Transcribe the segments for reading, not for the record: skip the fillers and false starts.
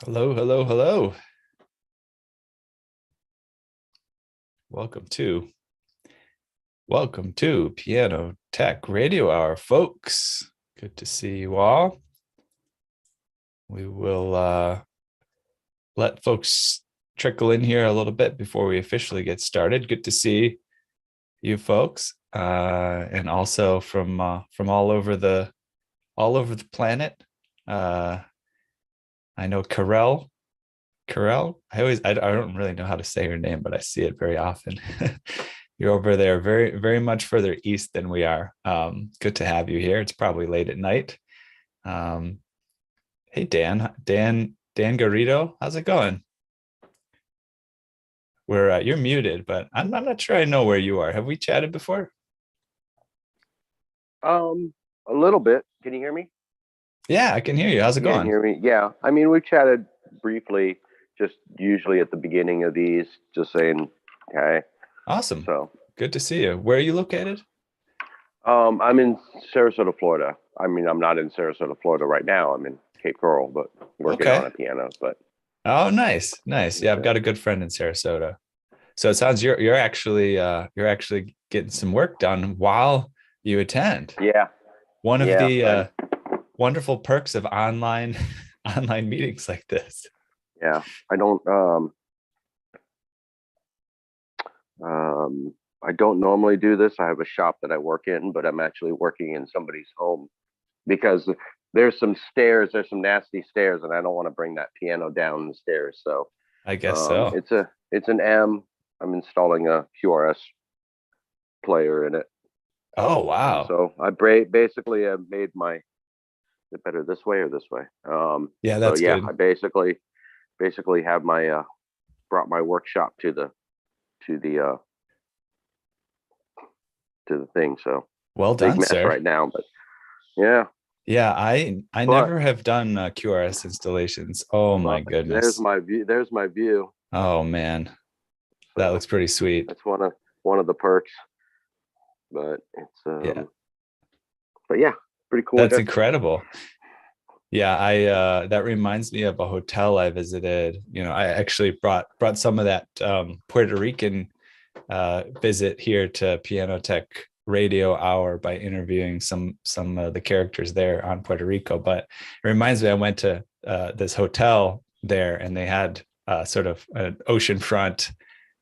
Hello, hello, hello. Welcome to Piano Tech Radio Hour, folks. Good to see you all. We will let folks trickle in here a little bit before we officially get started. Good to see you folks, and also from all over the planet. I know Carell. I don't really know how to say her name, but I see it very often. You're over there very, very much further east than we are. Good to have you here. It's probably late at night. Hey, Dan Garrido, how's it going? You're muted, but I'm not sure I know where you are. Have we chatted before? A little bit. Can you hear me? Yeah, I can hear you. How's it going? Hear me? Yeah. I mean, we chatted briefly, just usually at the beginning of these, just saying, okay. Awesome. So good to see you. Where are you located? I'm in Sarasota, Florida. I mean, I'm not in Sarasota, Florida right now. I'm in Cape Coral, but working on a piano. But oh, nice. Yeah, I've got a good friend in Sarasota. So it sounds you're actually getting some work done while you attend. Yeah. One of the wonderful perks of online meetings like this. Yeah. I don't normally do this. I have a shop that I work in, but I'm actually working in somebody's home because there's some nasty stairs, and I don't want to bring that piano down the stairs. So I guess so. It's an M. I'm installing a QRS player in it. Oh wow! So I basically made my. Is it better this way or this way? Yeah, that's good. I basically have my brought my workshop to the thing. So well done, big mess sir. right now, but yeah. Yeah, I never have done QRS installations. Oh my goodness. There's my view. Oh man, that looks pretty sweet. That's one of the perks. But it's yeah. But yeah, pretty cool. That's incredible. Yeah, I that reminds me of a hotel I visited. You know, I actually brought some of that Puerto Rican visit here to Piano Tech Radio Hour by interviewing some of the characters there on Puerto Rico. But it reminds me, I went to this hotel there, and they had sort of an oceanfront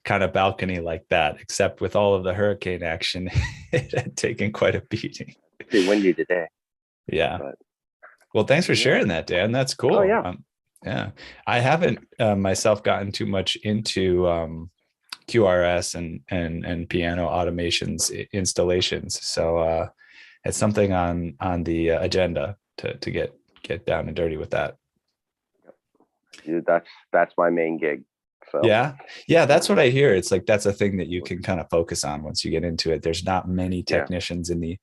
kind of balcony like that, except with all of the hurricane action, it had taken quite a beating. Pretty windy today. Yeah. But, well, thanks for sharing that, Dan. That's cool. Oh, yeah. Yeah. I haven't myself gotten too much into QRS and piano automations installations. So it's something on the agenda to get down and dirty with that. Dude, that's my main gig. So yeah, that's what I hear. It's like that's a thing that you can kind of focus on once you get into it. There's not many technicians in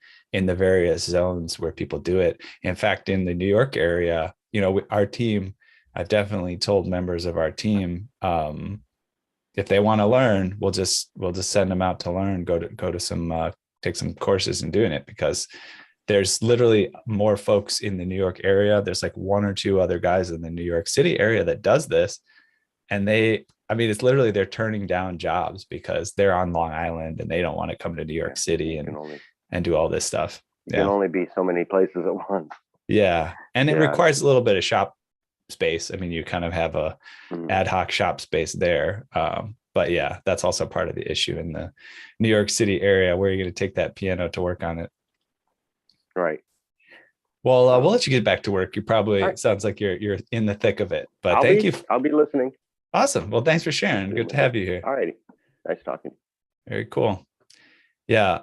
the various zones where people do it. In fact, in the New York area, you know, our team, I've definitely told members of our team, if they want to learn, we'll just send them out to learn, go to some take some courses and doing it, because there's literally more folks in the New York area. There's like one or two other guys in the New York City area that does this. And it's literally they're turning down jobs because they're on Long Island and they don't want to come to New York City and do all this stuff. You can only be so many places at once. Yeah. And it requires a little bit of shop space. I mean, you kind of have a ad hoc shop space there. But yeah, that's also part of the issue in the New York City area, where you're going to take that piano to work on it. Right. Well, we'll let you get back to work. You probably, it sounds like you're in the thick of it, but thank you. I'll be listening. Awesome. Well, thanks for sharing. Good to have you here. All righty. Nice talking. Very cool. Yeah.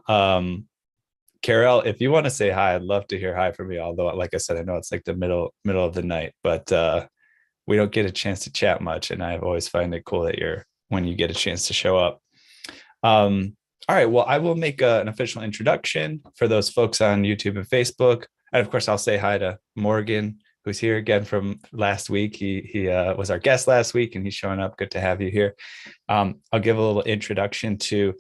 Carol, if you want to say hi, I'd love to hear hi from you. Although, like I said, I know it's like the middle of the night, but we don't get a chance to chat much. And I've always find it cool that when you get a chance to show up. All right. Well, I will make an official introduction for those folks on YouTube and Facebook. And of course, I'll say hi to Morgan, who's here again from last week. He was our guest last week, and he's showing up. Good to have you here. I'll give a little introduction to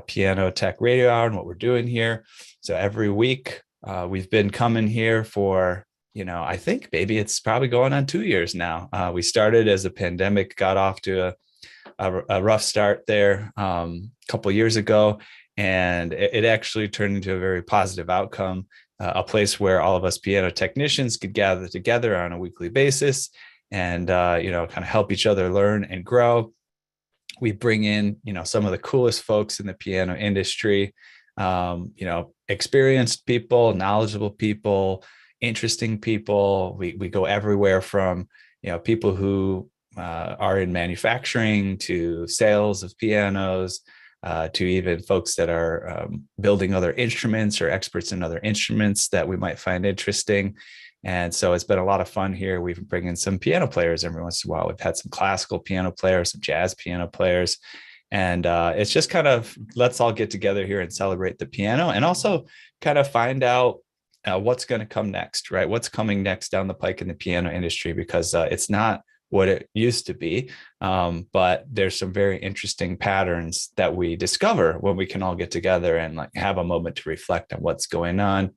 Piano Tech Radio Hour and what we're doing here. So every week we've been coming here for I think maybe it's probably going on 2 years now. We started as a pandemic, got off to a rough start there a couple of years ago, and it actually turned into a very positive outcome, a place where all of us piano technicians could gather together on a weekly basis and kind of help each other learn and grow. We bring in some of the coolest folks in the piano industry, experienced people, knowledgeable people, interesting people. We go everywhere from people who are in manufacturing to sales of pianos, to even folks that are building other instruments or experts in other instruments that we might find interesting. And so it's been a lot of fun here. We've been bringing some piano players every once in a while. We've had some classical piano players, some jazz piano players. And it's just kind of, let's all get together here and celebrate the piano, and also kind of find out what's going to come next, right? What's coming next down the pike in the piano industry, because it's not what it used to be. But there's some very interesting patterns that we discover when we can all get together and like have a moment to reflect on what's going on.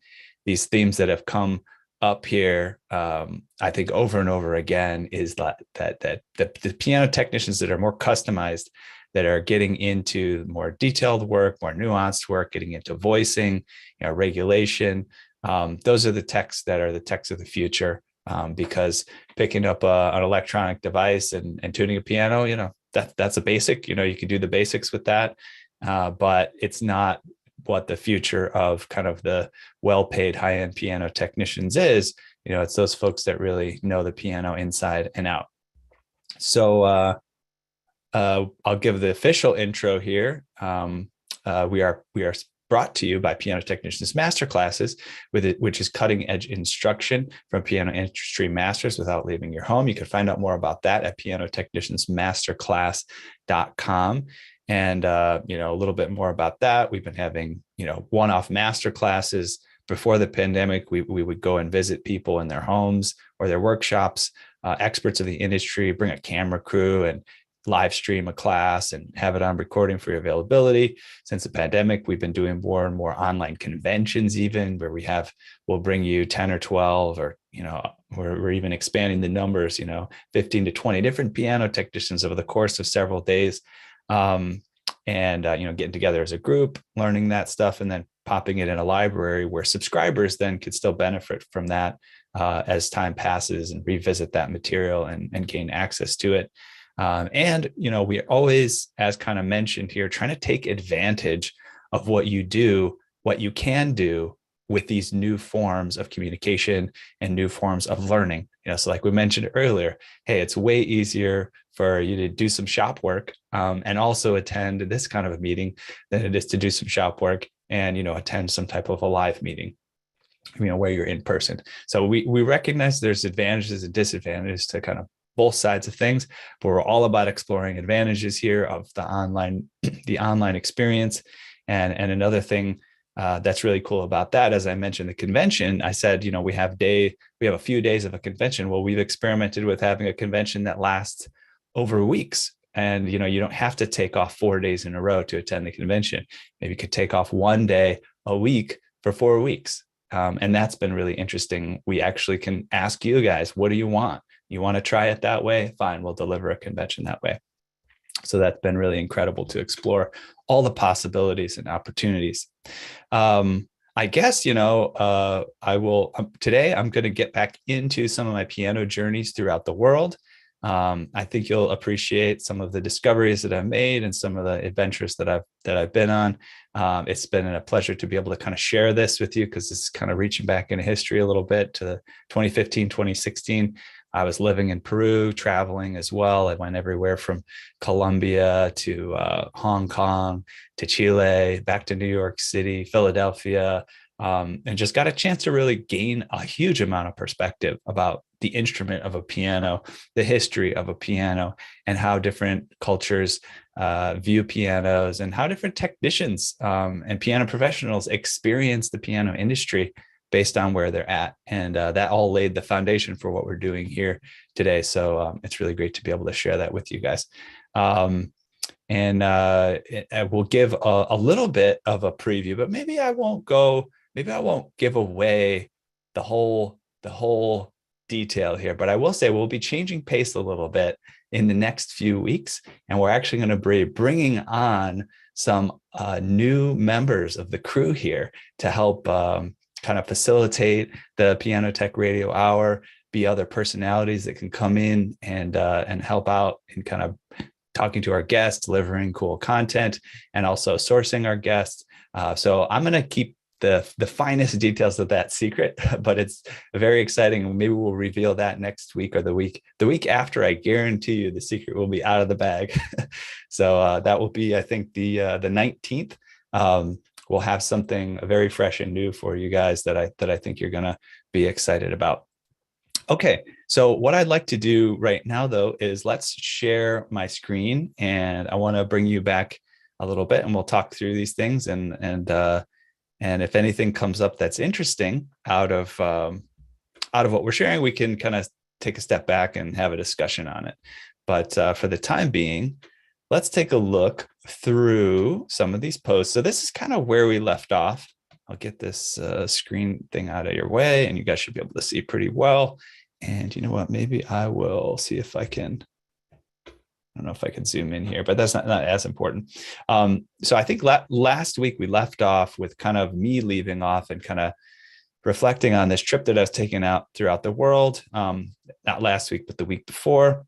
These themes that have come up here, I think over and over again, is that the piano technicians that are more customized, that are getting into more detailed work, more nuanced work, getting into voicing, regulation. Those are the techs that are the techs of the future, because picking up an electronic device and tuning a piano, that's a basic. You can do the basics with that, but it's not what the future of kind of the well-paid high-end piano technicians is. It's those folks that really know the piano inside and out. So I'll give the official intro here. We are brought to you by Piano Technicians Masterclasses, which is cutting edge instruction from piano industry masters without leaving your home. You can find out more about that at pianotechniciansmasterclass.com. And a little bit more about that. We've been having one-off masterclasses. Before the pandemic, we would go and visit people in their homes or their workshops, experts of the industry, bring a camera crew and live stream a class and have it on recording for your availability. Since the pandemic, we've been doing more and more online conventions, even where we'll bring you 10 or 12, or we're even expanding the numbers, 15 to 20 different piano technicians over the course of several days. Getting together as a group, learning that stuff, and then popping it in a library where subscribers then could still benefit from that as time passes, and revisit that material and gain access to it. We always, as kind of mentioned here, trying to take advantage of what you can do with these new forms of communication and new forms of learning. So like we mentioned earlier, hey, it's way easier for you to do some shop work and also attend this kind of a meeting than it is to do some shop work and, attend some type of a live meeting, where you're in person. So we recognize there's advantages and disadvantages to kind of both sides of things, but we're all about exploring advantages here of the online experience. And another thing that's really cool about that, as I mentioned, the convention, I said, we have a few days of a convention. Well, we've experimented with having a convention that lasts over weeks. And, you don't have to take off 4 days in a row to attend the convention. Maybe you could take off one day a week for 4 weeks. And that's been really interesting. We actually can ask you guys, what do you want? You want to try it that way? Fine, we'll deliver a convention that way. So that's been really incredible to explore all the possibilities and opportunities. I guess, today I'm going to get back into some of my piano journeys throughout the world. I think you'll appreciate some of the discoveries that I've made and some of the adventures that I've been on. It's been a pleasure to be able to kind of share this with you, because it's kind of reaching back into history a little bit to 2015, 2016. I was living in Peru, traveling as well. I went everywhere from Colombia to Hong Kong to Chile, back to New York City, Philadelphia, and just got a chance to really gain a huge amount of perspective about the instrument of a piano, the history of a piano, and how different cultures view pianos, and how different technicians and piano professionals experience the piano industry based on where they're at. And that all laid the foundation for what we're doing here today. So it's really great to be able to share that with you guys. I will give a little bit of a preview, but maybe I won't give away the whole the whole detail here, but I will say we'll be changing pace a little bit in the next few weeks, and we're actually going to be bringing on some new members of the crew here to help kind of facilitate the Piano Tech Radio Hour, be other personalities that can come in and help out in kind of talking to our guests, delivering cool content, and also sourcing our guests. So I'm going to keep the finest details of that secret, but it's very exciting. Maybe we'll reveal that next week or the week after. I guarantee you the secret will be out of the bag. So that will be, I think, the 19th. We'll have something very fresh and new for you guys that I think you're going to be excited about. Okay, so what I'd like to do right now, though, is let's share my screen, and I want to bring you back a little bit, and we'll talk through these things, and if anything comes up that's interesting out of what we're sharing, we can kind of take a step back and have a discussion on it. But for the time being, let's take a look through some of these posts. So this is kind of where we left off. I'll get this screen thing out of your way, and you guys should be able to see pretty well. And you know what? Maybe I will see if I can. I don't know if I can zoom in here, but that's not as important. So I think last week we left off with kind of me leaving off and kind of reflecting on this trip that I was taking out throughout the world. Not last week, but the week before.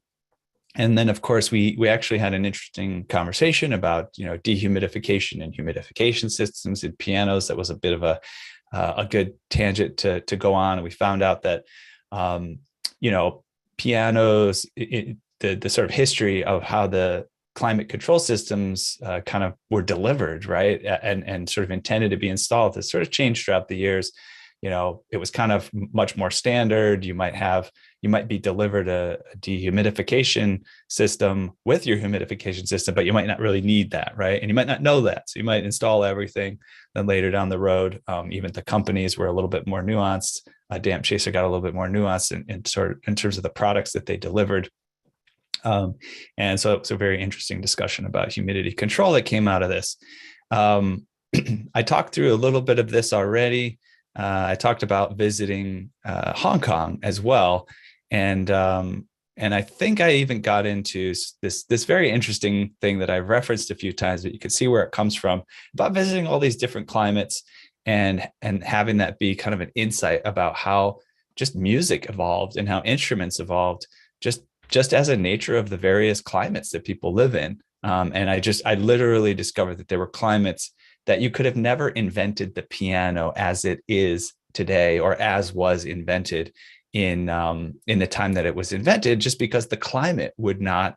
And then, of course, we actually had an interesting conversation about, dehumidification and humidification systems in pianos. That was a bit of a good tangent to go on. And we found out that, pianos, the sort of history of how the climate control systems kind of were delivered, right? And sort of intended to be installed has sort of changed throughout the years. It was kind of much more standard. You might be delivered a dehumidification system with your humidification system, but you might not really need that, right? And you might not know that. So you might install everything. Then later down the road, even the companies were a little bit more nuanced. Damp Chaser got a little bit more nuanced in terms of the products that they delivered. And so it was a very interesting discussion about humidity control that came out of this. I talked through a little bit of this already. I talked about visiting Hong Kong as well, and I think I even got into this very interesting thing that I've referenced a few times, but you can see where it comes from, about visiting all these different climates and having that be kind of an insight about how just music evolved and how instruments evolved, just as a nature of the various climates that people live in. And I literally discovered that there were climates that you could have never invented the piano as it is today, or as was invented in the time that it was invented, just because the climate would not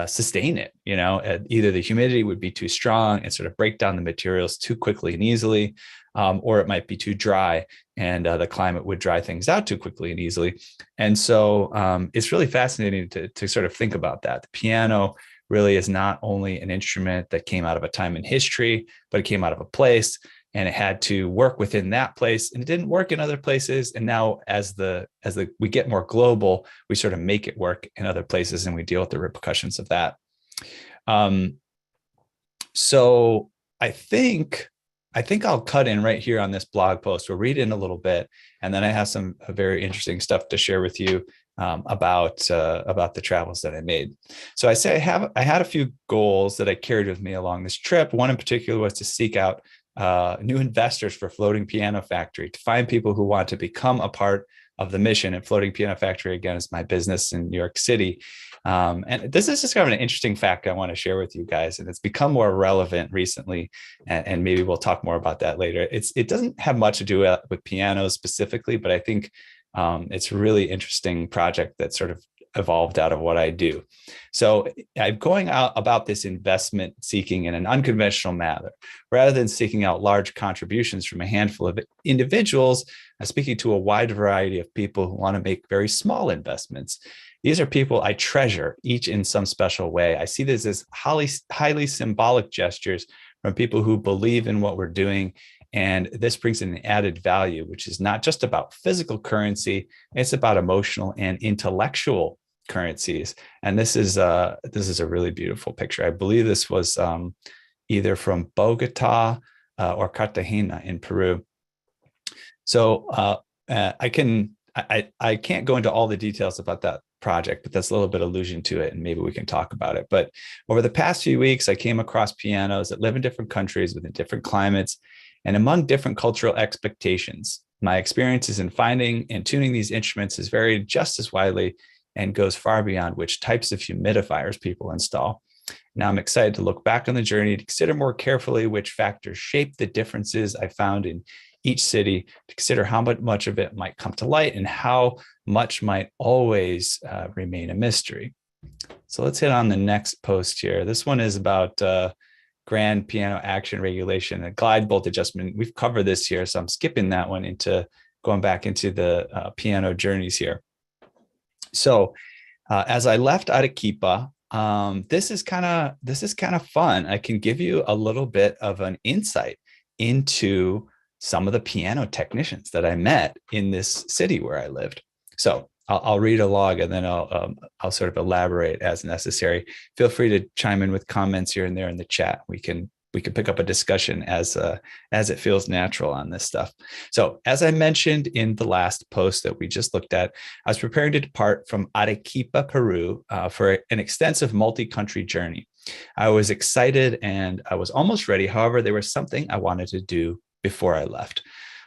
sustain it. Either the humidity would be too strong and sort of break down the materials too quickly and easily, or it might be too dry and the climate would dry things out too quickly and easily. And so it's really fascinating to sort of think about that. The piano really is not only an instrument that came out of a time in history, but it came out of a place, and it had to work within that place, and it didn't work in other places. And now as we get more global, we sort of make it work in other places, and we deal with the repercussions of that. So I think I'll cut in right here on this blog post. We'll read in a little bit, and then I have some very interesting stuff to share with you about the travels that I made. So I had a few goals that I carried with me along this trip. One in particular was to seek out new investors for Floating Piano Factory, to find people who want to become a part of the mission. And Floating Piano Factory, again, is my business in New York City. And this is just kind of an interesting fact I want to share with you guys, and it's become more relevant recently, and maybe we'll talk more about that later. It doesn't have much to do with pianos specifically, but I think it's a really interesting project that sort of evolved out of what I do. So I'm going out about this investment seeking in an unconventional manner. Rather than seeking out large contributions from a handful of individuals, I'm speaking to a wide variety of people who want to make very small investments. These are people I treasure, each in some special way. I see this as highly symbolic gestures from people who believe in what we're doing. And this brings in an added value, which is not just about physical currency, it's about emotional and intellectual currencies. And this is a really beautiful picture. I believe this was either from Bogota or Cartagena in Peru. So I can I can't go into all the details about that project, but that's a little bit allusion to it, and maybe we can talk about it. But over the past few weeks, I came across pianos that live in different countries within different climates and among different cultural expectations. My experiences in finding and tuning these instruments has varied just as widely and goes far beyond which types of humidifiers people install. Now I'm excited to look back on the journey to consider more carefully which factors shape the differences I found in each city, to consider how much of it might come to light and how much might always remain a mystery. So let's hit on the next post here. This one is about grand piano action regulation and glide bolt adjustment. We've covered this here, so I'm skipping that one into going back into the piano journeys here. So as I left Arequipa, this is kind of fun. I can give you a little bit of an insight into some of the piano technicians that I met in this city where I lived. So I'll read a log and then I'll sort of elaborate as necessary. Feel free to chime in with comments here and there in the chat. We can pick up a discussion as it feels natural on this stuff. So as I mentioned in the last post that we just looked at, I was preparing to depart from Arequipa, Peru, for an extensive multi-country journey. I was excited and I was almost ready. However, there was something I wanted to do before I left.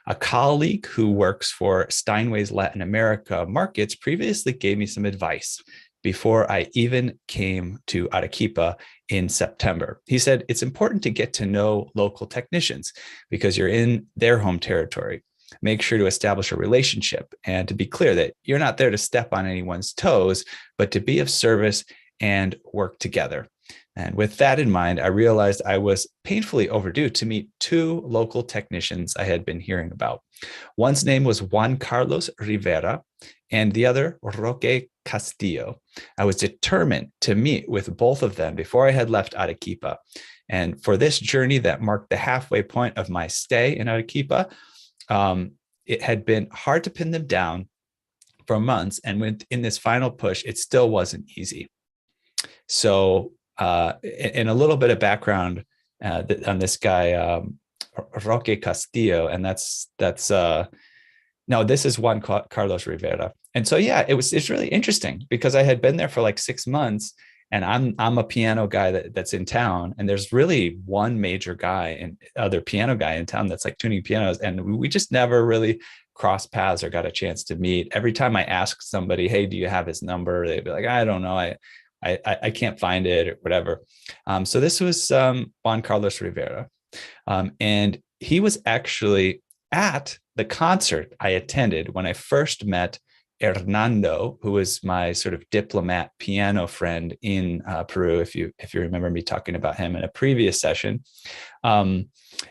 A colleague who works for Steinway's Latin America markets previously gave me some advice before I even came to Arequipa in September. He said, it's important to get to know local technicians because you're in their home territory. Make sure to establish a relationship and to be clear that you're not there to step on anyone's toes, but to be of service and work together. And with that in mind, I realized I was painfully overdue to meet two local technicians I had been hearing about. One's name was Juan Carlos Rivera, and the other, Roque Castillo. I was determined to meet with both of them before I had left Arequipa. And for this journey that marked the halfway point of my stay in Arequipa, it had been hard to pin them down for months. And in this final push, it still wasn't easy. So, and a little bit of background on this guy, Roque Castillo, and no, this is Juan Carlos Rivera. And so, yeah, it's really interesting because I had been there for like 6 months, and I'm a piano guy that's in town, and there's really one major guy and other piano guy in town that's like tuning pianos, and we just never really crossed paths or got a chance to meet. Every time I ask somebody, hey, do you have his number? They'd be like, I don't know. I can't find it or whatever. So this was Juan Carlos Rivera. And he was actually at the concert I attended when I first met Hernando, who was my sort of diplomat piano friend in Peru, if you remember me talking about him in a previous session. And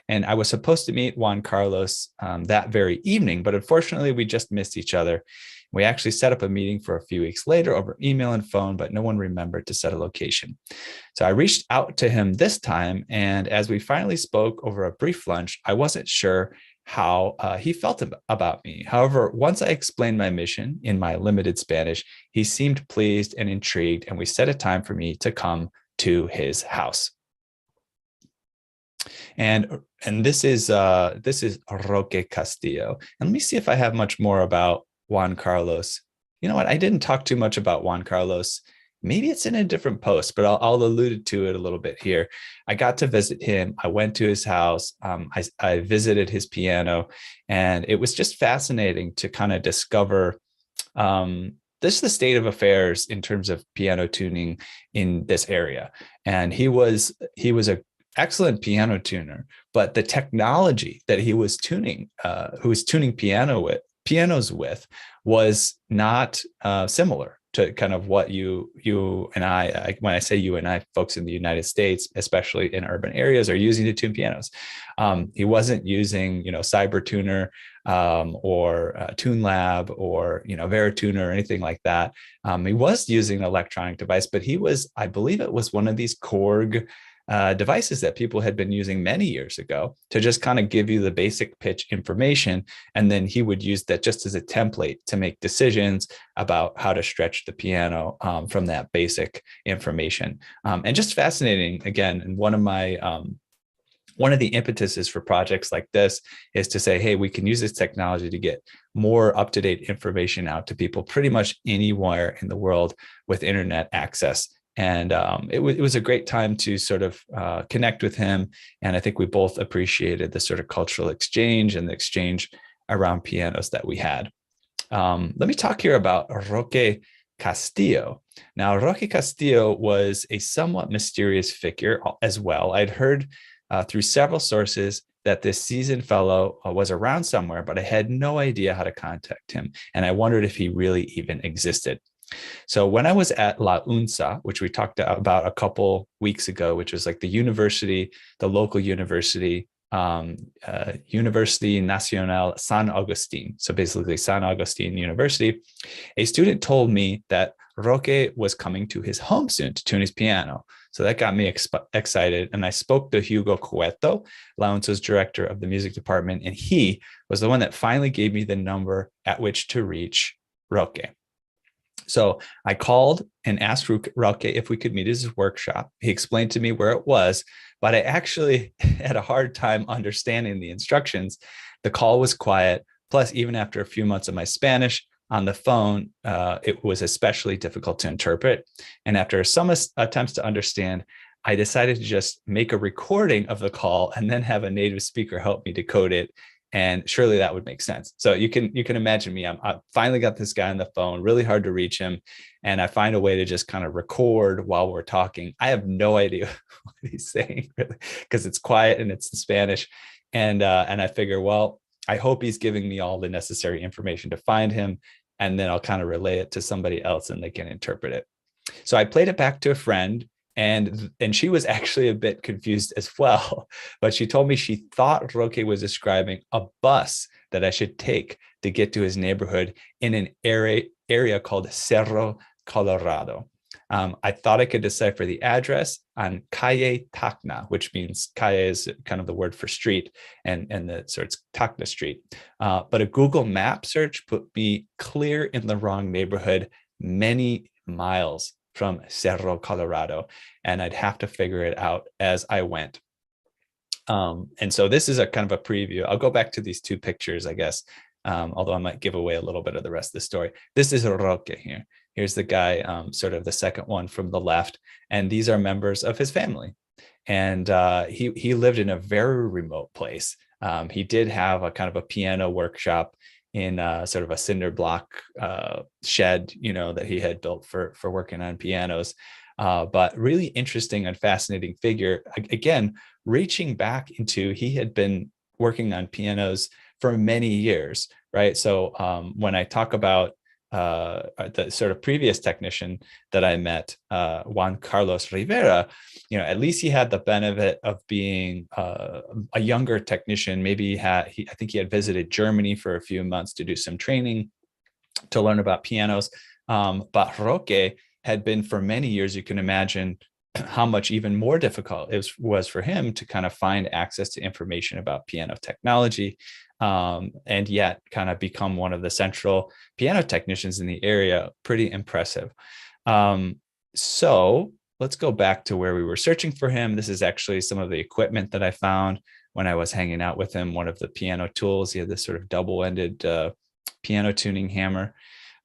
I was supposed to meet Juan Carlos that very evening, but unfortunately we just missed each other. We actually set up a meeting for a few weeks later over email and phone, but no one remembered to set a location. So I reached out to him this time, and as we finally spoke over a brief lunch, I wasn't sure how he felt about me. However, once I explained my mission in my limited Spanish, he seemed pleased and intrigued, and we set a time for me to come to his house. And this is Roque Castillo. And let me see if I have much more about Juan Carlos. You know what? I didn't talk too much about Juan Carlos. Maybe it's in a different post, but I'll allude to it a little bit here. I got to visit him. I went to his house. I visited his piano, and it was just fascinating to kind of discover this is the state of affairs in terms of piano tuning in this area. And he was a excellent piano tuner, but the technology that he was tuning, who was tuning pianos with, was not similar to kind of what you and I, when I say you and I, folks in the United States, especially in urban areas, are using to tune pianos. He wasn't using, CyberTuner or TuneLab or Verituner or anything like that. He was using an electronic device, but I believe it was one of these Korg devices that people had been using many years ago to just kind of give you the basic pitch information. And then he would use that just as a template to make decisions about how to stretch the piano from that basic information. And just fascinating, again, and one of my one of the impetuses for projects like this is to say, hey, we can use this technology to get more up-to-date information out to people pretty much anywhere in the world with internet access. And it was a great time to sort of connect with him. And I think we both appreciated the sort of cultural exchange and the exchange around pianos that we had. Let me talk here about Roque Castillo. Now, Roque Castillo was a somewhat mysterious figure as well. I'd heard through several sources that this seasoned fellow was around somewhere, but I had no idea how to contact him. And I wondered if he really even existed. So when I was at La UNSA, which we talked about a couple weeks ago, which was like the university, the local university, University Nacional San Agustin. So basically San Agustin University, a student told me that Roque was coming to his home soon to tune his piano. So that got me excited. And I spoke to Hugo Cueto, La UNSA's director of the music department, and he was the one that finally gave me the number at which to reach Roque. So I called and asked Roque if we could meet at his workshop. He explained to me where it was, but I actually had a hard time understanding the instructions. The call was quiet. Plus, even after a few months of my Spanish on the phone, it was especially difficult to interpret. And after some attempts to understand, I decided to just make a recording of the call and then have a native speaker help me decode it. And surely that would make sense. So you can imagine me. I finally got this guy on the phone, really hard to reach him. And I find a way to just kind of record while we're talking. I have no idea what he's saying, really, because it's quiet and it's in Spanish. And I figure, well, I hope he's giving me all the necessary information to find him. And then I'll kind of relay it to somebody else and they can interpret it. So I played it back to a friend. And she was actually a bit confused as well. But she told me she thought Roque was describing a bus that I should take to get to his neighborhood in an area called Cerro Colorado. I thought I could decipher the address on Calle Tacna, which means calle is kind of the word for street, and so it's Tacna Street. But a Google map search put me clear in the wrong neighborhood, many miles from Cerro Colorado, and I'd have to figure it out as I went. And so this is a kind of a preview. I'll go back to these two pictures, I guess, although I might give away a little bit of the rest of the story. This is Roque here. Here's the guy, sort of the second one from the left, and these are members of his family. And he lived in a very remote place. He did have a kind of a piano workshop in sort of a cinder block shed, that he had built for working on pianos. But really interesting and fascinating figure. Again, reaching back into, he had been working on pianos for many years, right? So when I talk about the sort of previous technician that I met, Juan Carlos Rivera, at least he had the benefit of being a younger technician. Maybe I think he had visited Germany for a few months to do some training to learn about pianos. But Roque had been for many years. You can imagine how much even more difficult it was for him to kind of find access to information about piano technology. And yet kind of become one of the central piano technicians in the area. Pretty impressive. So let's go back to where we were searching for him. This is actually some of the equipment that I found when I was hanging out with him. One of the piano tools, he had this sort of double-ended piano tuning hammer.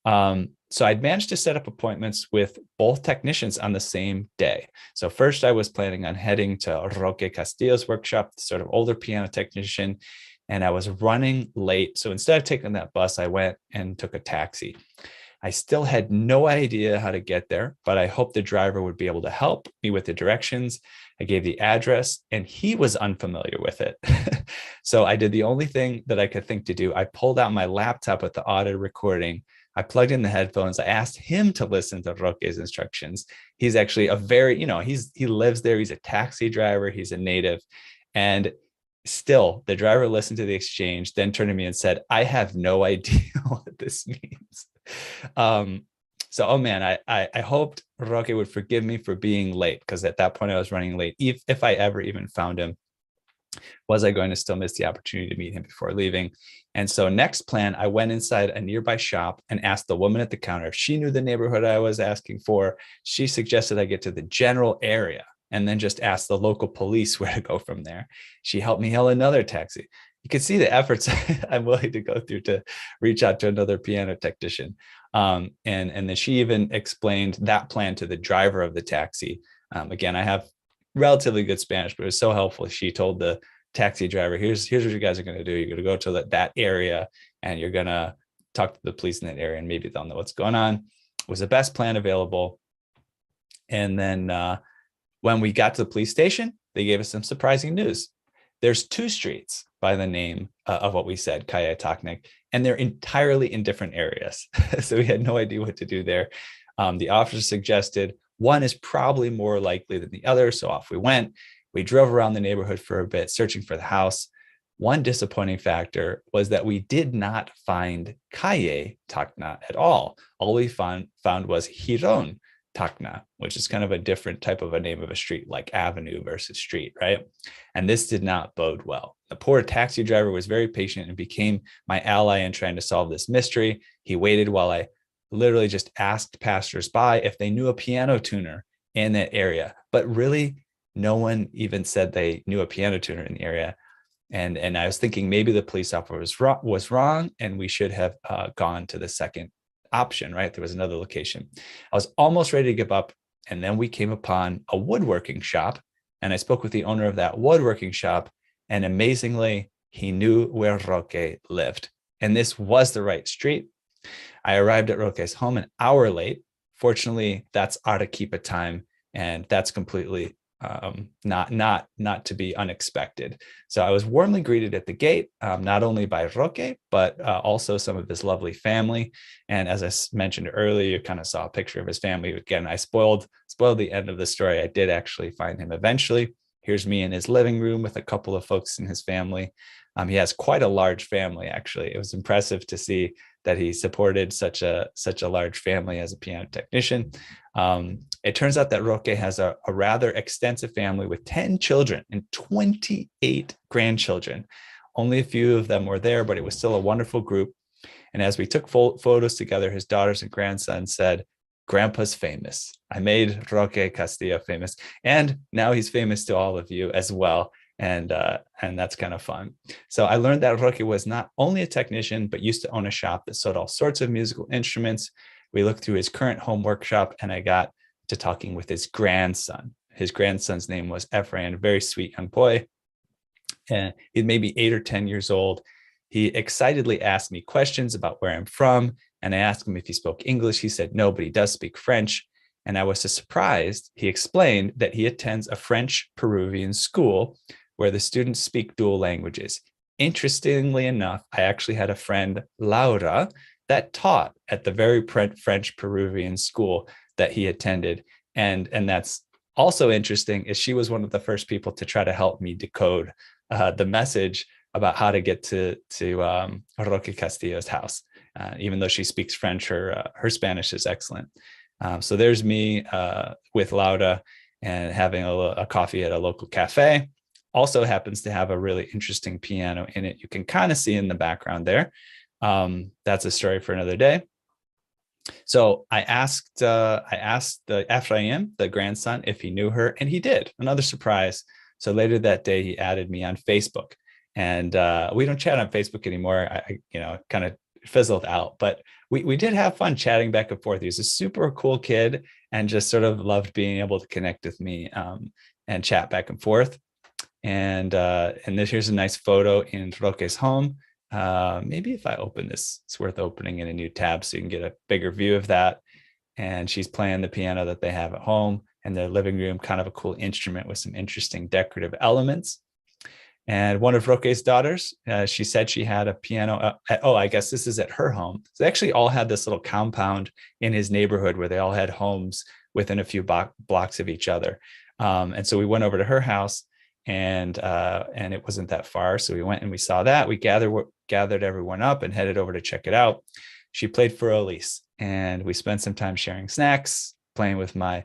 So I'd managed to set up appointments with both technicians on the same day. So first I was planning on heading to Roque Castillo's workshop, the sort of older piano technician, and I was running late. So instead of taking that bus, I went and took a taxi. I still had no idea how to get there, but I hoped the driver would be able to help me with the directions. I gave the address and he was unfamiliar with it. So I did the only thing that I could think to do. I pulled out my laptop with the audio recording. I plugged in the headphones. I asked him to listen to Roque's instructions. He's actually he lives there. He's a taxi driver. He's a native. And still, the driver listened to the exchange, then turned to me and said, I have no idea what this means. So, oh man, I hoped Roque would forgive me for being late, because at that point I was running late. If I ever even found him, was I going to still miss the opportunity to meet him before leaving? And so next plan, I went inside a nearby shop and asked the woman at the counter if she knew the neighborhood I was asking for. She suggested I get to the general area. and then just asked the local police where to go from there. She helped me hail another taxi. You can see the efforts I'm willing to go through to reach out to another piano technician. And then she even explained that plan to the driver of the taxi. Again, I have relatively good Spanish, but it was so helpful. She told the taxi driver, here's what you guys are going to do. You're going to go to that area, and you're going to talk to the police in that area, and maybe they'll know what's going on. It was the best plan available. And then when we got to the police station, they gave us some surprising news. There's 2 streets by the name of what we said, Calle Tacnic, and they're entirely in different areas. So we had no idea what to do there. The officer suggested one is probably more likely than the other. So off we went. We drove around the neighborhood for a bit, searching for the house. One disappointing factor was that we did not find Calle Tacna at all. All we found was Giron Tacna, which is kind of a different type of a name of a street, like avenue versus street, right? And this did not bode well. The poor taxi driver was very patient and became my ally in trying to solve this mystery. He waited while I literally just asked passersby if they knew a piano tuner in that area, but really no one even said they knew a piano tuner in the area. And I was thinking maybe the police officer was wrong, and we should have gone to the second option, right? There was another location. I was almost ready to give up, and then we came upon a woodworking shop, and I spoke with the owner of that woodworking shop, and amazingly, he knew where Roque lived, and this was the right street. I arrived at Roque's home an hour late. Fortunately, that's Arequipa time, and that's completely not to be unexpected. So I was warmly greeted at the gate, not only by Roque, but also some of his lovely family. And as I mentioned earlier, you kind of saw a picture of his family. Again, I spoiled the end of the story. I did actually find him eventually. Here's me in his living room with a couple of folks in his family. He has quite a large family, actually. It was impressive to see that he supported such a large family as a piano technician. It turns out that Roque has a rather extensive family with 10 children and 28 grandchildren. Only a few of them were there, but it was still a wonderful group. And as we took photos together, his daughters and grandson said, "Grandpa's famous. I made Roque Castillo famous." And now he's famous to all of you as well. And that's kind of fun. So I learned that Roque was not only a technician, but used to own a shop that sold all sorts of musical instruments. We looked through his current home workshop, and I got to talking with his grandson. His grandson's name was Ephraim, a very sweet young boy. And he's maybe 8 or 10 years old. He excitedly asked me questions about where I'm from, and I asked him if he spoke English. He said no, but he does speak French. And I was so surprised. He explained that he attends a French-Peruvian school where the students speak dual languages. Interestingly enough, I actually had a friend, Laura, that taught at the very French-Peruvian school that he attended. And that's also interesting, is she was one of the first people to try to help me decode the message about how to get to Roque Castillo's house. Even though she speaks French, her Spanish is excellent. So there's me with Laura and having a coffee at a local cafe. Also happens to have a really interesting piano in it. You can kind of see in the background there. That's a story for another day. So I asked the Ephraim, the grandson, if he knew her, and he did. Another surprise. So later that day, he added me on Facebook, and we don't chat on Facebook anymore. I kind of fizzled out, but we did have fun chatting back and forth. He was a super cool kid and just sort of loved being able to connect with me and chat back and forth. And here's a nice photo in Roque's home. Maybe if I open this, it's worth opening in a new tab so you can get a bigger view of that. And she's playing the piano that they have at home in their living room, kind of a cool instrument with some interesting decorative elements. And one of Roque's daughters, she said she had a piano. I guess this is at her home. So they actually all had this little compound in his neighborhood where they all had homes within a few blocks of each other. And so we went over to her house, and it wasn't that far. So we went and we saw that. We gathered everyone up and headed over to check it out. She played for Elise, and we spent some time sharing snacks, playing with my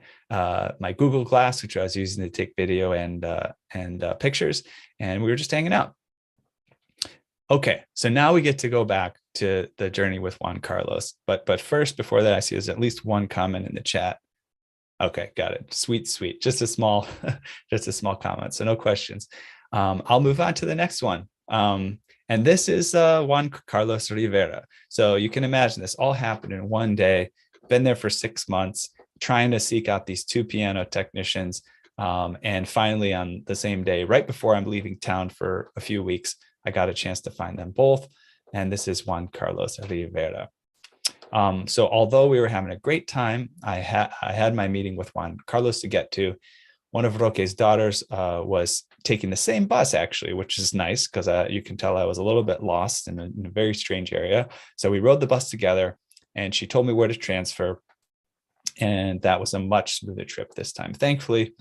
Google Glass, which I was using to take video and pictures, and we were just hanging out. Okay, so now we get to go back to the journey with Juan Carlos. But first, before that, I see there's at least one comment in the chat. Okay, got it. Sweet, sweet. Just a small, just a small comment. So no questions. I'll move on to the next one. And this is Juan Carlos Rivera. So you can imagine this all happened in one day. Been there for 6 months, trying to seek out these two piano technicians. And finally, on the same day, right before I'm leaving town for a few weeks, I got a chance to find them both. And this is Juan Carlos Rivera. So although we were having a great time, I had my meeting with Juan Carlos to get to. One of Roque's daughters was taking the same bus, actually, which is nice because you can tell I was a little bit lost in a very strange area. So we rode the bus together, and she told me where to transfer. And that was a much smoother trip this time. Thankfully,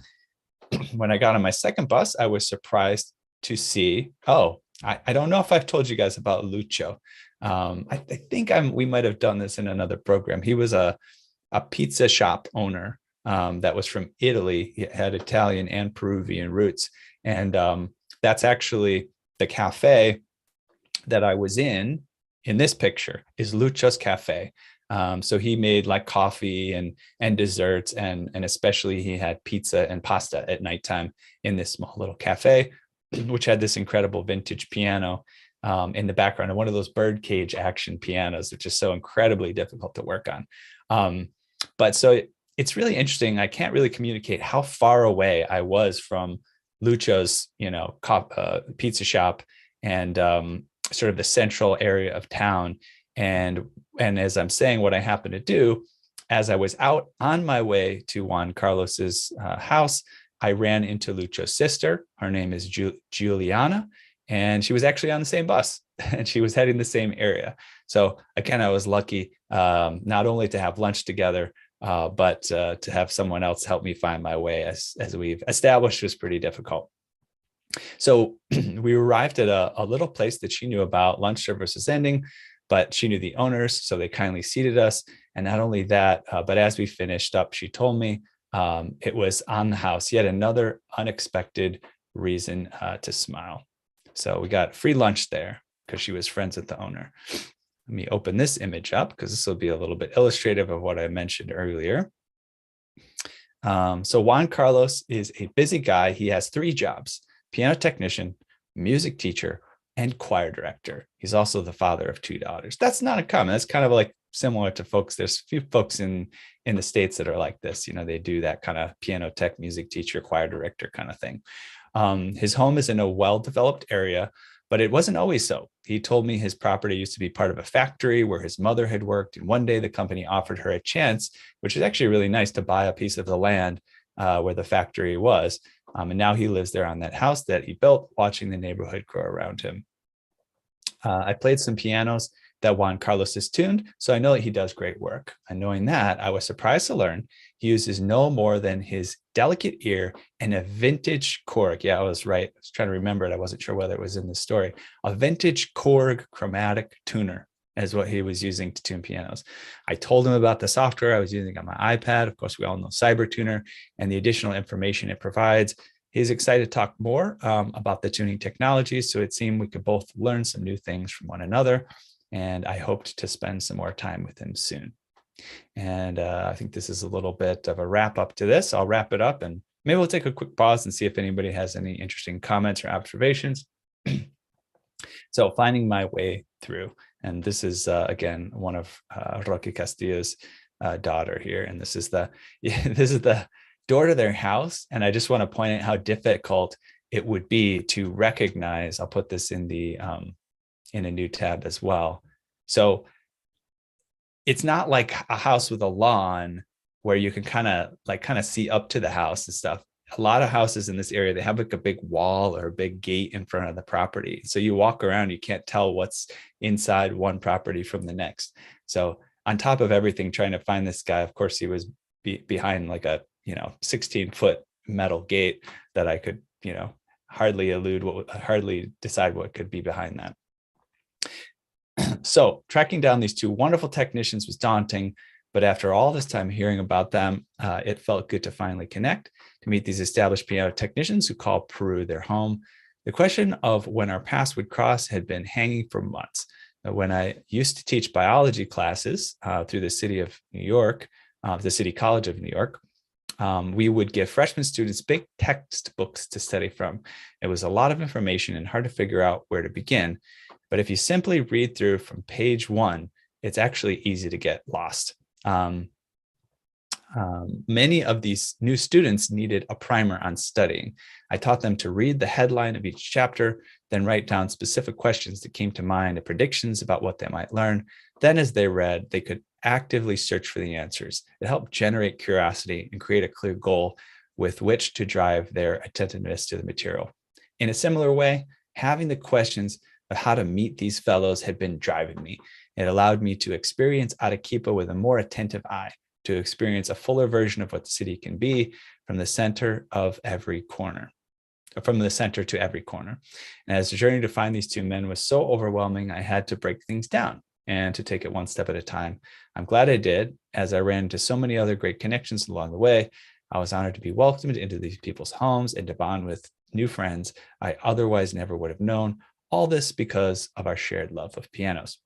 when I got on my second bus, I was surprised to see, I don't know if I've told you guys about Lucio. I think we might have done this in another program. He was a pizza shop owner that was from Italy. He had Italian and Peruvian roots. And that's actually the cafe that I was in this picture is Lucio's Cafe. So he made like coffee and desserts, and especially he had pizza and pasta at nighttime in this small little cafe, which had this incredible vintage piano in the background, and one of those birdcage action pianos, which is so incredibly difficult to work on. But so it's really interesting. I can't really communicate how far away I was from Lucio's, pizza shop and sort of the central area of town. And as I'm saying, what I happened to do, as I was out on my way to Juan Carlos's house, I ran into Lucio's sister. Her name is Juliana, and she was actually on the same bus, and she was heading the same area. So again, I was lucky not only to have lunch together, but to have someone else help me find my way, as we've established was pretty difficult. So we arrived at a little place that she knew about. Lunch service was ending, but she knew the owners, so they kindly seated us. And not only that, but as we finished up, she told me it was on the house, yet another unexpected reason to smile. So we got free lunch there because she was friends with the owner. Let me open this image up because this will be a little bit illustrative of what I mentioned earlier. So Juan Carlos is a busy guy. He has 3 jobs: piano technician, music teacher, and choir director. He's also the father of 2 daughters. That's not uncommon. That's kind of like similar to folks. There's a few folks in the States that are like this. They do that kind of piano tech, music teacher, choir director kind of thing. His home is in a well-developed area, but it wasn't always so. He told me his property used to be part of a factory where his mother had worked. And one day the company offered her a chance, which is actually really nice, to buy a piece of the land where the factory was. And now he lives there on that house that he built, watching the neighborhood grow around him. I played some pianos that Juan Carlos has tuned, so I know that he does great work. And knowing that, I was surprised to learn he uses no more than his delicate ear and a vintage Korg. Yeah, I was right. I was trying to remember it. I wasn't sure whether it was in the story. A vintage Korg chromatic tuner is what he was using to tune pianos. I told him about the software I was using on my iPad. Of course, we all know CyberTuner and the additional information it provides. He's excited to talk more about the tuning technologies, so it seemed we could both learn some new things from one another, and I hoped to spend some more time with him soon. And I think this is a little bit of a wrap up to this. I'll wrap it up, and maybe we'll take a quick pause and see if anybody has any interesting comments or observations. So finding my way through, and this is again one of Roque Castillo's daughter here, and this is the door to their house. And I just want to point out how difficult it would be to recognize. I'll put this in the in a new tab as well. So it's not like a house with a lawn where you can kind of see up to the house and stuff. A lot of houses in this area, they have like a big wall or a big gate in front of the property. So you walk around, you can't tell what's inside one property from the next. So on top of everything, trying to find this guy, of course, he was behind like a 16-foot metal gate that I could hardly decide what could be behind that. So tracking down these 2 wonderful technicians was daunting, but after all this time hearing about them, it felt good to finally connect, to meet these established piano technicians who call Peru their home. The question of when our paths would cross had been hanging for months. When I used to teach biology classes through the city of New York, the City College of New York, We would give freshman students big textbooks to study from. It was a lot of information and hard to figure out where to begin. But if you simply read through from page 1, it's actually easy to get lost. Many of these new students needed a primer on studying. I taught them to read the headline of each chapter, then write down specific questions that came to mind and predictions about what they might learn. Then as they read, they could actively search for the answers. It helped generate curiosity and create a clear goal with which to drive their attentiveness to the material. In a similar way, having the questions of how to meet these fellows had been driving me. It allowed me to experience Arequipa with a more attentive eye, to experience a fuller version of what the city can be from the center of every corner, from the center to every corner. And as the journey to find these two men was so overwhelming, I had to break things down and to take it one step at a time. I'm glad I did, as I ran into so many other great connections along the way. I was honored to be welcomed into these people's homes and to bond with new friends I otherwise never would have known. All this because of our shared love of pianos.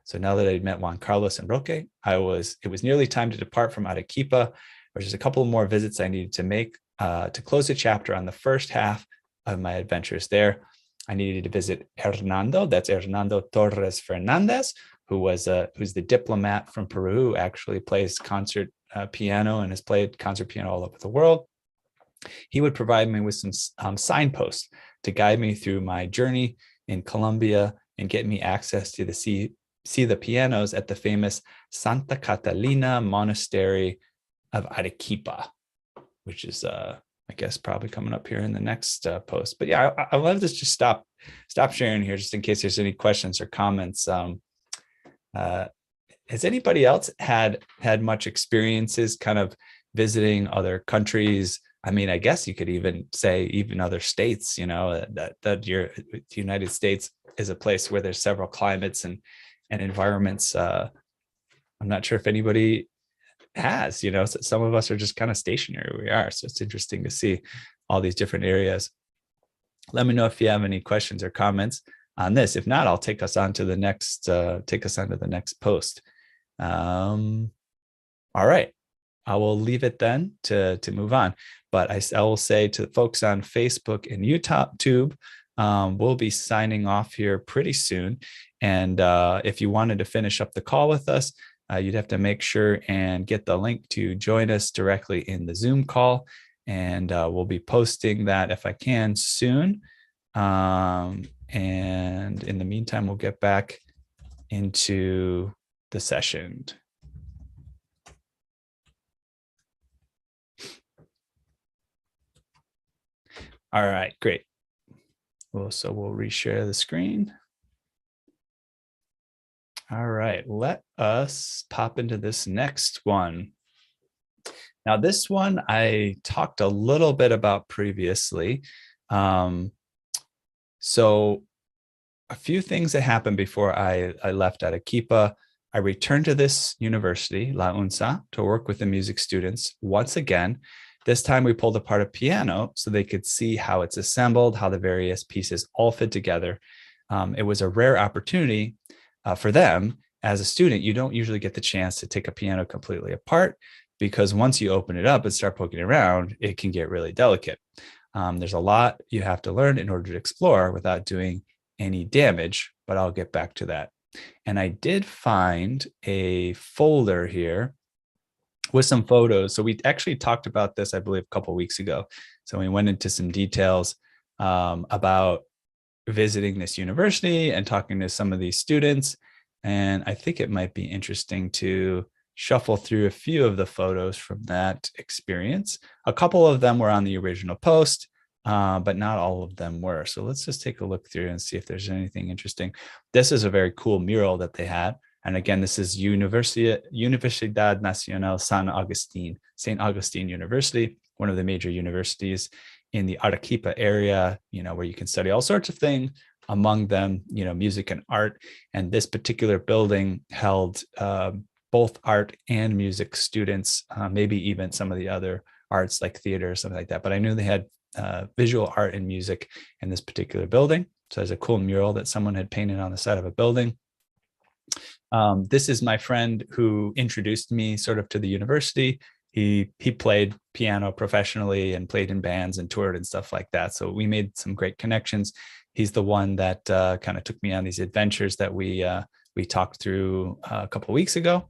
So now that I'd met Juan Carlos and Roque, it was nearly time to depart from Arequipa. There's just a couple more visits I needed to make to close the chapter on the first half of my adventures there. I needed to visit Hernando, that's Hernando Torres Fernandez, who's the diplomat from Peru, who actually plays concert piano and has played concert piano all over the world. He would provide me with some signposts to guide me through my journey in Colombia and get me access to see the pianos at the famous Santa Catalina Monastery of Arequipa, which is, I guess, probably coming up here in the next post. But yeah, I love this. Just stop sharing here, just in case there's any questions or comments. Has anybody else had much experiences kind of visiting other countries? I mean, I guess you could even say even other states, you know, that the United States is a place where there's several climates and environments. I'm not sure if anybody has, you know, some of us are just kind of stationary where we are. So it's interesting to see all these different areas. Let me know if you have any questions or comments on this. If not, I'll take us on to the next, post. All right. I will leave it then to move on. But I will say to the folks on Facebook and YouTube, we'll be signing off here pretty soon. And if you wanted to finish up the call with us, you'd have to make sure and get the link to join us directly in the Zoom call. And we'll be posting that if I can soon. And in the meantime, we'll get back into the session. All right, great. Well, so we'll reshare the screen. All right, let us pop into this next one. Now, this one I talked a little bit about previously. So a few things that happened before I left Arequipa. I returned to this university, La UNSA, to work with the music students once again. This time we pulled apart a piano so they could see how it's assembled, how the various pieces all fit together. It was a rare opportunity for them. As a student, you don't usually get the chance to take a piano completely apart, because once you open it up and start poking around, it can get really delicate. There's a lot you have to learn in order to explore without doing any damage, but I'll get back to that. And I did find a folder here with some photos. So we actually talked about this, I believe, a couple of weeks ago. So we went into some details about visiting this university and talking to some of these students. And I think it might be interesting to shuffle through a few of the photos from that experience. A couple of them were on the original post, but not all of them were. So let's just take a look through and see if there's anything interesting. This is a very cool mural that they had. And again, this is Universidad Nacional San Agustín, St. Augustine University, one of the major universities in the Arequipa area, you know, where you can study all sorts of things, among them, you know, music and art. And this particular building held both art and music students, maybe even some of the other arts like theater or something like that. But I knew they had visual art and music in this particular building. So there's a cool mural that someone had painted on the side of a building. This is my friend who introduced me sort of to the university he played piano professionally and played in bands and toured and stuff like that. So we made some great connections. He's the one that kind of took me on these adventures that we talked through a couple of weeks ago.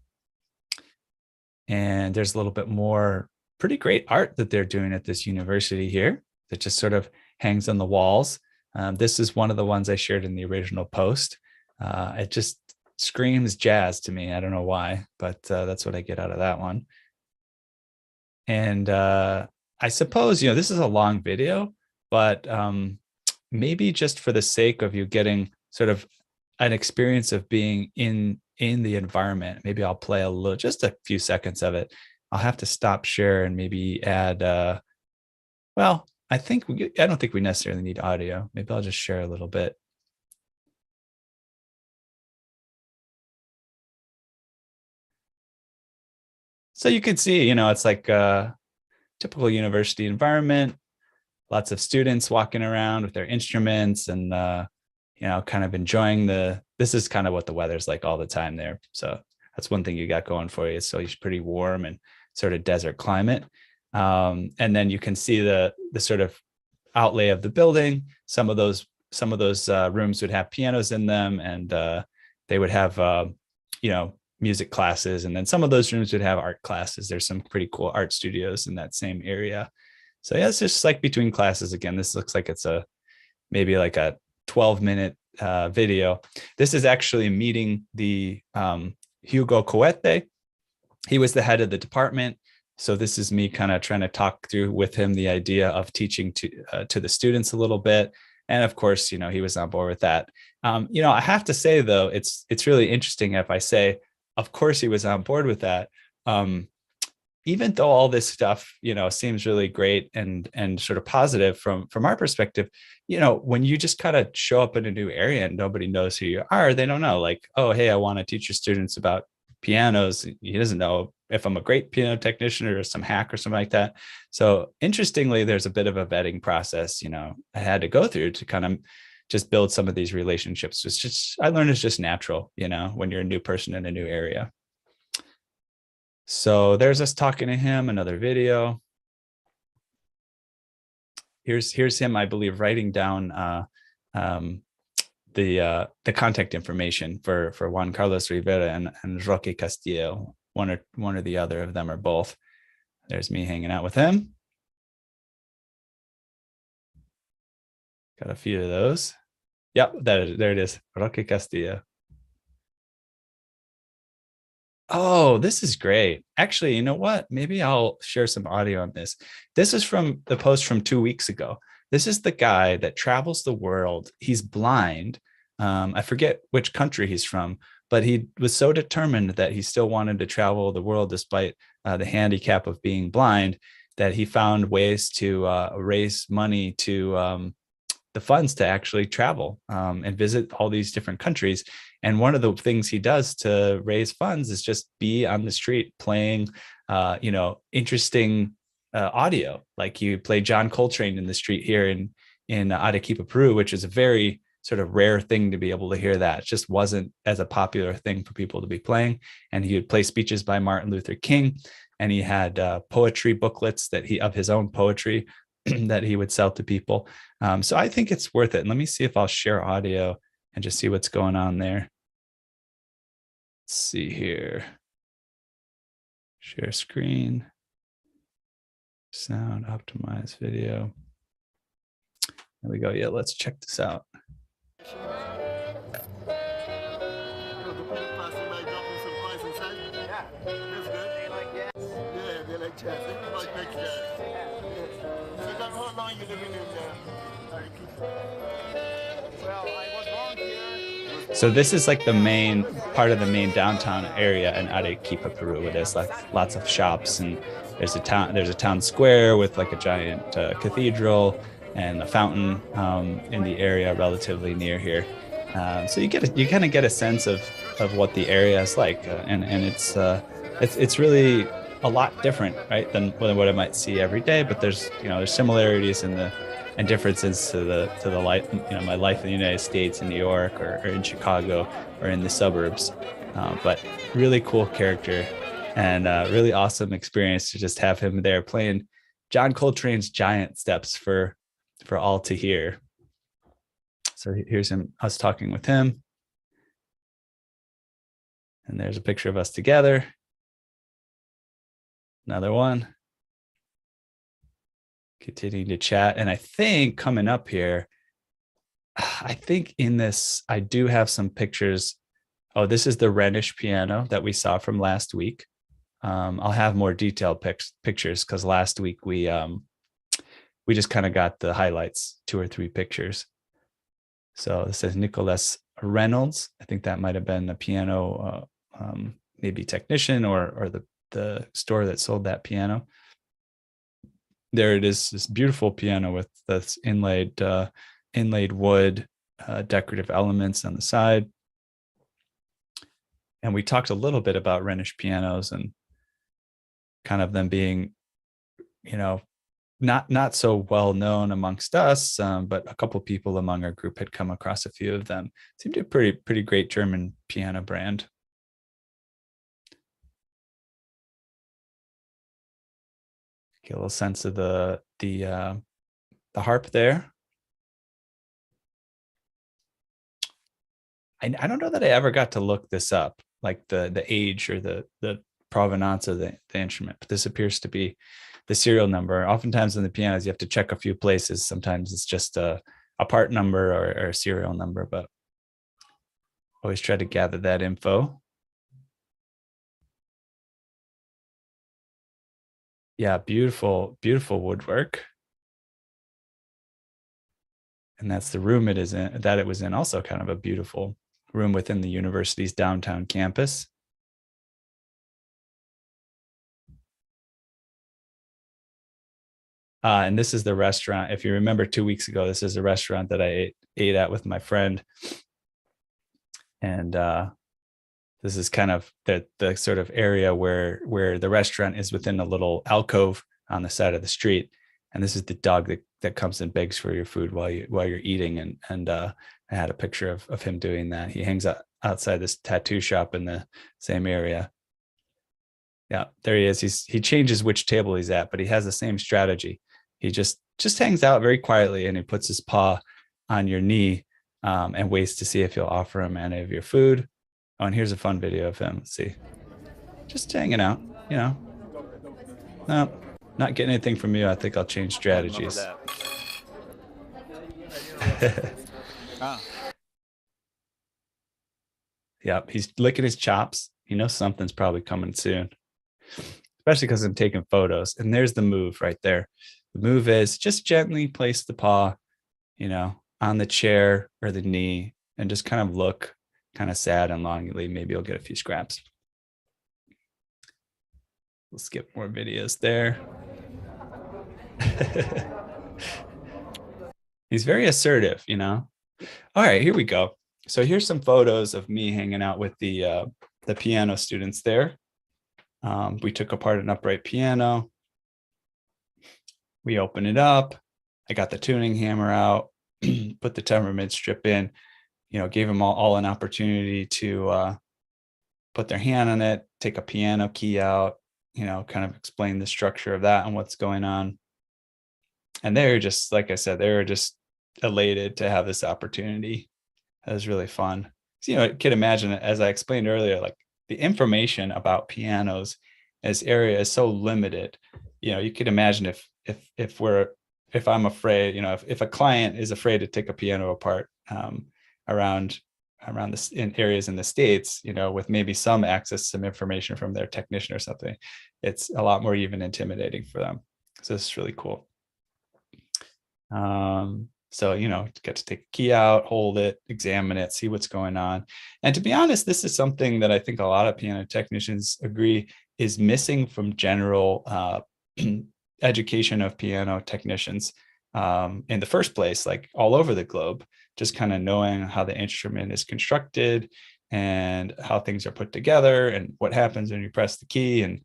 And there's a little bit more pretty great art that they're doing at this university here that just sort of hangs on the walls. This is one of the ones I shared in the original post. It just screams jazz to me. I don't know why, but that's what I get out of that one. And I suppose, this is a long video, but maybe just for the sake of you getting sort of an experience of being in the environment, maybe I'll play just a few seconds of it. I'll have to stop share and maybe add, well, I don't think we necessarily need audio. Maybe I'll just share a little bit. So you can see, it's like a typical university environment, lots of students walking around with their instruments and, kind of enjoying this is kind of what the weather's like all the time there. So that's one thing you got going for you. So it's pretty warm and sort of desert climate. And then you can see the sort of outlay of the building. Some of those rooms would have pianos in them, and they would have, music classes. And then some of those rooms would have art classes. There's some pretty cool art studios in that same area. So yeah, it's just like between classes. Again, this looks like it's maybe like a 12-minute video. This is actually meeting the Hugo Coete. He was the head of the department. So this is me kind of trying to talk through with him the idea of teaching to the students a little bit. And of course, he was on board with that. I have to say, though, it's really interesting if I say, of course, he was on board with that. Even though all this stuff, seems really great and sort of positive from our perspective, when you just kind of show up in a new area and nobody knows who you are, they don't know, like, oh, hey, I want to teach your students about pianos. He doesn't know if I'm a great piano technician or some hack or something like that. So interestingly, there's a bit of a vetting process, I had to go through to kind of just build some of these relationships. I learned it's just natural, when you're a new person in a new area. So there's us talking to him, another video. Here's him, I believe, writing down the contact information for Juan Carlos Rivera and Roque Castillo, one or the other of them, or both. There's me hanging out with him. Got a few of those. Yep, there it is, Roque Castillo. Oh, this is great. Actually, you know what? Maybe I'll share some audio on this. This is from the post from 2 weeks ago. This is the guy that travels the world. He's blind. I forget which country he's from, but he was so determined that he still wanted to travel the world despite the handicap of being blind, that he found ways to raise money to the funds to actually travel and visit all these different countries. And one of the things he does to raise funds is just be on the street playing, interesting audio. Like you play John Coltrane in the street here in Arequipa, Peru, which is a very sort of rare thing to be able to hear that. It just wasn't as a popular thing for people to be playing. And he would play speeches by Martin Luther King. And he had poetry booklets of his own poetry that he would sell to people. So I think it's worth it. And let me see if I'll share audio and just see what's going on there. Let's see here. Share screen. Sound, optimize video. There we go. Yeah, let's check this out. So this is like the main part of the main downtown area in Arequipa, Peru, where there's like lots of shops, and there's a town square with like a giant cathedral and a fountain in the area relatively near here. So you kind of get a sense of what the area is like, and it's really a lot different, right, than what I might see every day. But there's similarities and differences to the life, my life in the United States, in New York or in Chicago or in the suburbs. But really cool character, and really awesome experience to just have him there playing John Coltrane's Giant Steps for all to hear. So here's us talking with him. And there's a picture of us together. Another one. Continuing to chat. And I think coming up here, I think in this, I do have some pictures. Oh, this is the Rhenish piano that we saw from last week. I'll have more detailed pictures because last week we just kind of got the highlights, 2 or 3 pictures. So this is Nicholas Reynolds. I think that might have been a piano, maybe technician or the store that sold that piano. There it is, this beautiful piano with this inlaid wood, decorative elements on the side. And we talked a little bit about Rhenish pianos and kind of them being, not so well known amongst us, but a couple people among our group had come across a few of them. Seemed to be a pretty great German piano brand. Get a little sense of the harp there. I don't know that I ever got to look this up, like the age or the provenance of the instrument, but this appears to be the serial number. Oftentimes in the pianos, you have to check a few places. Sometimes it's just a part number or a serial number, but always try to gather that info. Yeah, beautiful, beautiful woodwork. And that's the room it was in, also kind of a beautiful room within the university's downtown campus. And this is the restaurant. If you remember 2 weeks ago, this is a restaurant that I ate at with my friend. And this is kind of the sort of area where the restaurant is within a little alcove on the side of the street. And this is the dog that comes and begs for your food while you're eating. And I had a picture of him doing that. He hangs out outside this tattoo shop in the same area. Yeah, there he is. He changes which table he's at, but he has the same strategy. He just hangs out very quietly, and he puts his paw on your knee and waits to see if you'll offer him any of your food. Oh, and here's a fun video of him. Let's see. Just hanging out, No, not getting anything from you. I think I'll change strategies. Yep, he's licking his chops. He knows something's probably coming soon, especially because I'm taking photos. And there's the move right there. The move is just gently place the paw, on the chair or the knee and just kind of look kind of sad and longingly. Maybe you'll get a few scraps. We'll skip more videos there. He's very assertive, All right, here we go. So here's some photos of me hanging out with the piano students there. We took apart an upright piano. We open it up. I got the tuning hammer out, put the temperament strip in, gave them all an opportunity to put their hand on it, take a piano key out, kind of explain the structure of that and what's going on. And they're just, like I said, they were just elated to have this opportunity. That was really fun. So, I could imagine, as I explained earlier, like the information about pianos in this area is so limited. You could imagine if I'm afraid, if a client is afraid to take a piano apart around this in areas in the States, with maybe some access to some information from their technician or something, it's a lot more even intimidating for them. So this is really cool. So, get to take a key out, hold it, examine it, see what's going on. And to be honest, this is something that I think a lot of piano technicians agree is missing from general education of piano technicians in the first place, like all over the globe, just kind of knowing how the instrument is constructed and how things are put together and what happens when you press the key and,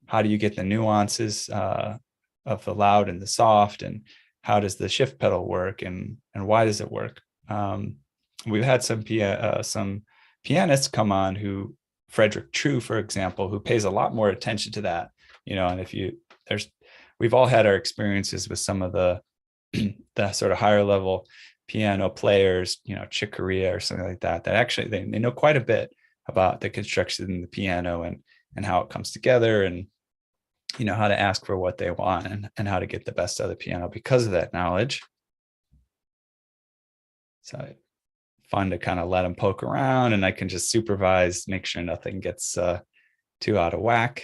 how do you get the nuances of the loud and the soft, and how does the shift pedal work, and why does it work? We've had some pianists come on who Frederick True, for example, who pays a lot more attention to that, and we've all had our experiences with some of the sort of higher level piano players, Chick Corea or something like that actually they know quite a bit about the construction of the piano and how it comes together, and how to ask for what they want and how to get the best out of the piano because of that knowledge. So fun to kind of let them poke around, and I can just supervise, make sure nothing gets too out of whack.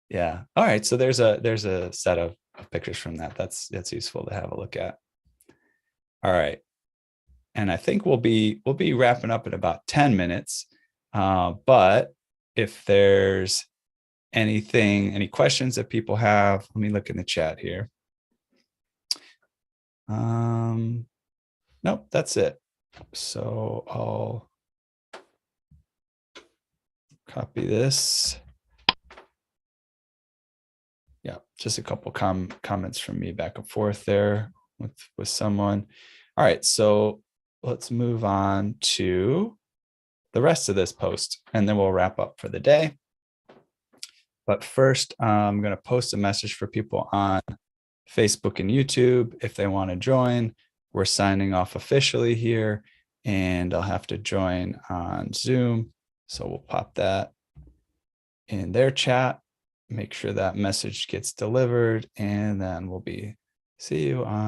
Yeah. All right. So there's a set of pictures from that. That's useful to have a look at. All right. And I think we'll be wrapping up in about 10 minutes. But if there's any questions that people have, let me look in the chat here. Nope, that's it. So I'll copy this. Yeah, just a couple comments from me back and forth there with someone. All right, so let's move on to the rest of this post, and then we'll wrap up for the day. But first, I'm going to post a message for people on Facebook and YouTube if they want to join. We're signing off officially here, and I'll have to join on Zoom. So we'll pop that in their chat, make sure that message gets delivered, and then we'll see you on